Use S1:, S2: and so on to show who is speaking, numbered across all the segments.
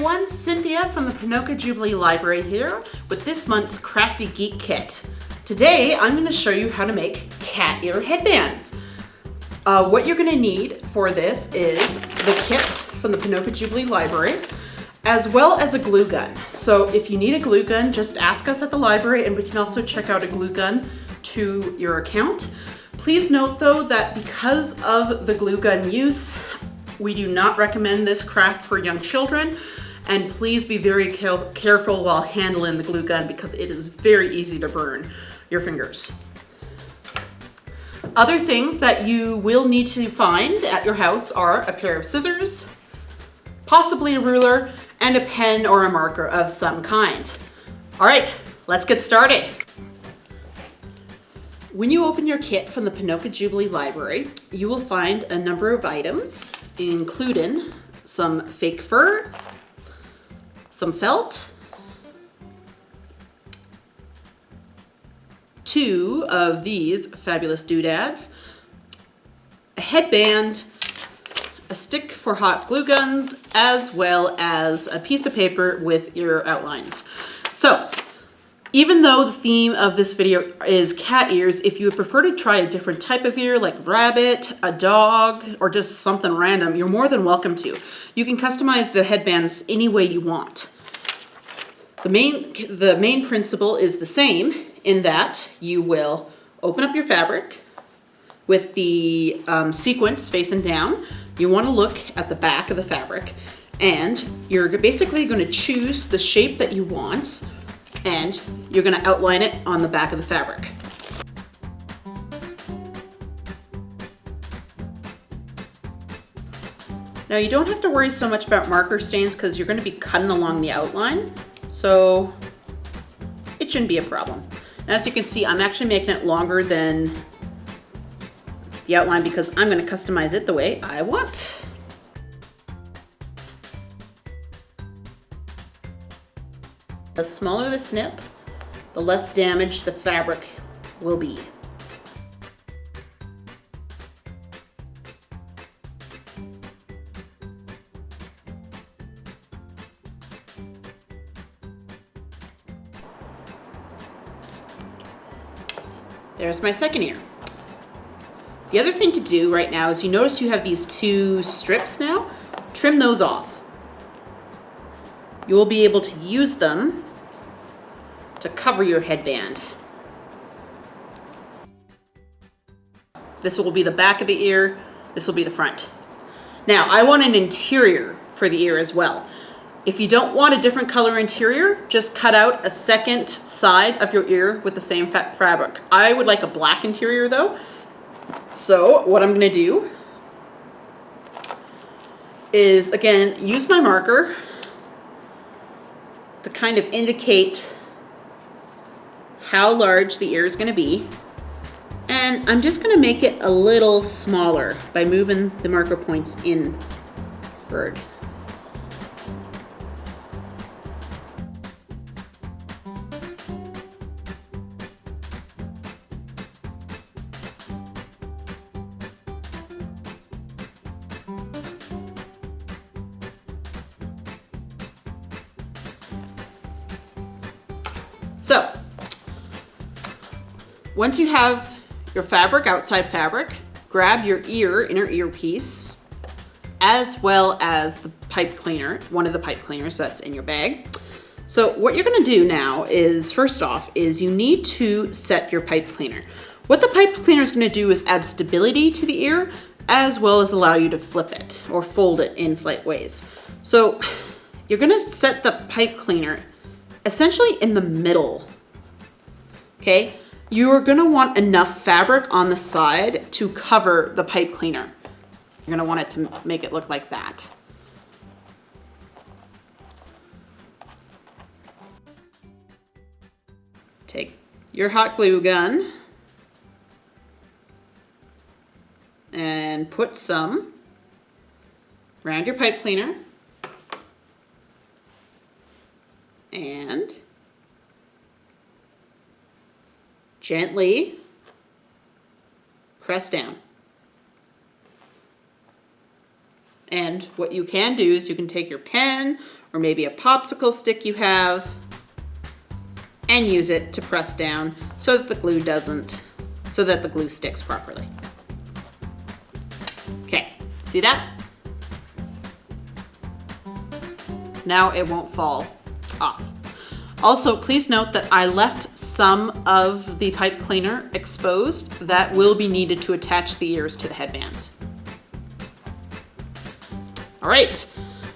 S1: everyone, Cynthia from the Ponoka Jubilee Library here with this month's Crafty Geek kit. Today I'm going to show you how to make cat ear headbands. What you're going to need for this is the kit from the Ponoka Jubilee Library, as well as a glue gun. So if you need a glue gun, just ask us at the library and we can also check out a glue gun to your account. Please note though that because of the glue gun use, we do not recommend this craft for young children, and please be very careful while handling the glue gun because it is very easy to burn your fingers. Other things that you will need to find at your house are a pair of scissors, possibly a ruler, and a pen or a marker of some kind. All right, let's get started. When you open your kit from the Ponoka Jubilee Library, you will find a number of items, including some fake fur, some felt, 2 of these fabulous doodads, a headband, a stick for hot glue guns, as well as a piece of paper with your outlines. So, even though the theme of this video is cat ears, if you would prefer to try a different type of ear, like rabbit, a dog, or just something random, you're more than welcome to. You can customize the headbands any way you want. The main principle is the same in that you will open up your fabric with the sequence facing down. You want to look at the back of the fabric, and you're basically going to choose the shape that you want, and you're going to outline it on the back of the fabric. Now you don't have to worry so much about marker stains because you're going to be cutting along the outline, so it shouldn't be a problem. And as you can see, I'm actually making it longer than the outline because I'm going to customize it the way I want. The smaller the snip, the less damage the fabric will be. There's my second ear. The other thing to do right now is you notice you have these 2 strips now. Trim those off. You will be able to use them to cover your headband. This will be the back of the ear, this will be the front. Now, I want an interior for the ear as well. If you don't want a different color interior, just cut out a second side of your ear with the same fabric. I would like a black interior though. So what I'm gonna do is, again, use my marker to kind of indicate how large the ear is going to be, and I'm just going to make it a little smaller by moving the marker points inward. So, once you have your fabric, outside fabric, grab your inner earpiece, as well as the pipe cleaner, one of the pipe cleaners that's in your bag. So what you're gonna do now is, first off, is you need to set your pipe cleaner. What the pipe cleaner is gonna do is add stability to the ear, as well as allow you to flip it or fold it in slight ways. So you're gonna set the pipe cleaner essentially in the middle, okay? You're gonna want enough fabric on the side to cover the pipe cleaner. You're gonna want it to make it look like that. Take your hot glue gun and put some around your pipe cleaner and gently press down. And what you can do is you can take your pen or maybe a popsicle stick you have and use it to press down so that the glue sticks properly. Okay, see that? Now it won't fall off. Also, please note that I left some of the pipe cleaner exposed that will be needed to attach the ears to the headbands. All right,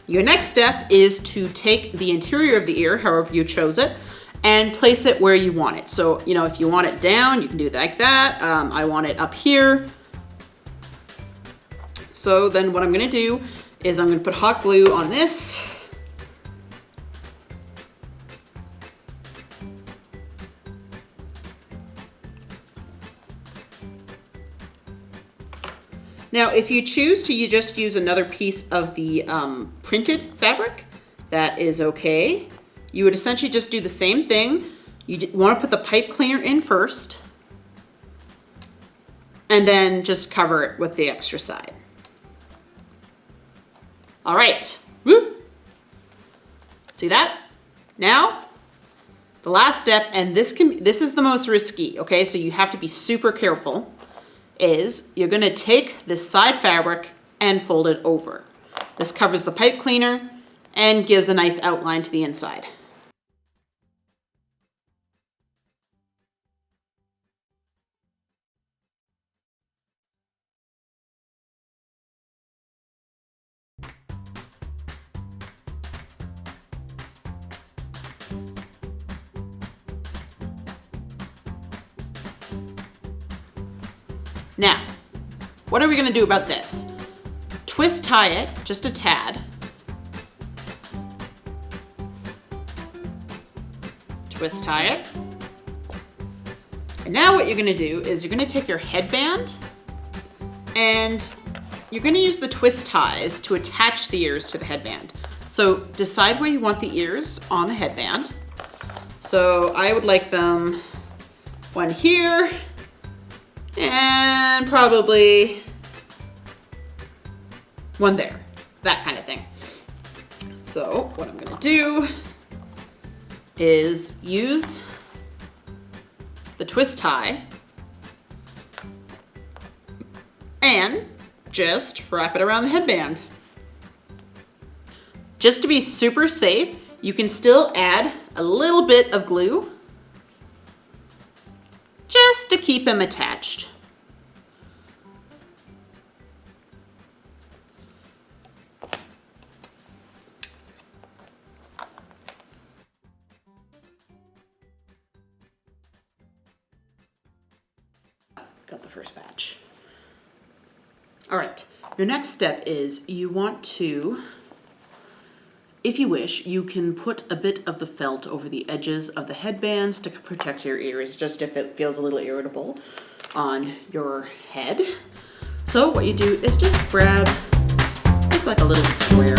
S1: your next step is to take the interior of the ear, however you chose it, and place it where you want it. So, you know, if you want it down, you can do it like that. I want it up here. So then what I'm gonna do is I'm gonna put hot glue on this. Now, if you choose to just use another piece of the printed fabric, that is okay. You would essentially just do the same thing. You want to put the pipe cleaner in first, and then just cover it with the extra side. All right, whoop. See that? Now, the last step, and this is the most risky, okay? So you have to be super careful, is you're gonna take this side fabric and fold it over. This covers the pipe cleaner and gives a nice outline to the inside. Now, what are we gonna do about this? Twist tie it just a tad. Twist tie it. And now what you're gonna do is you're gonna take your headband and you're gonna use the twist ties to attach the ears to the headband. So decide where you want the ears on the headband. So I would like them one here, and probably one there, that kind of thing. So what I'm gonna do is use the twist tie and just wrap it around the headband. Just to be super safe, you can still add a little bit of glue just to keep them attached. Got the first batch. All right, your next step is you want to, if you wish, you can put a bit of the felt over the edges of the headbands to protect your ears, just if it feels a little irritable on your head. So what you do is just grab, make like a little square.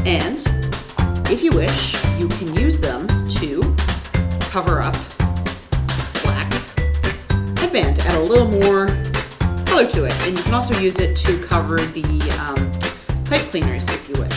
S1: And if you wish, you can use them to cover up the black headband, add a little more color to it. And you can also use it to cover the pipe cleaners if you wish.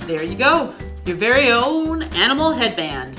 S1: There you go, your very own animal headband.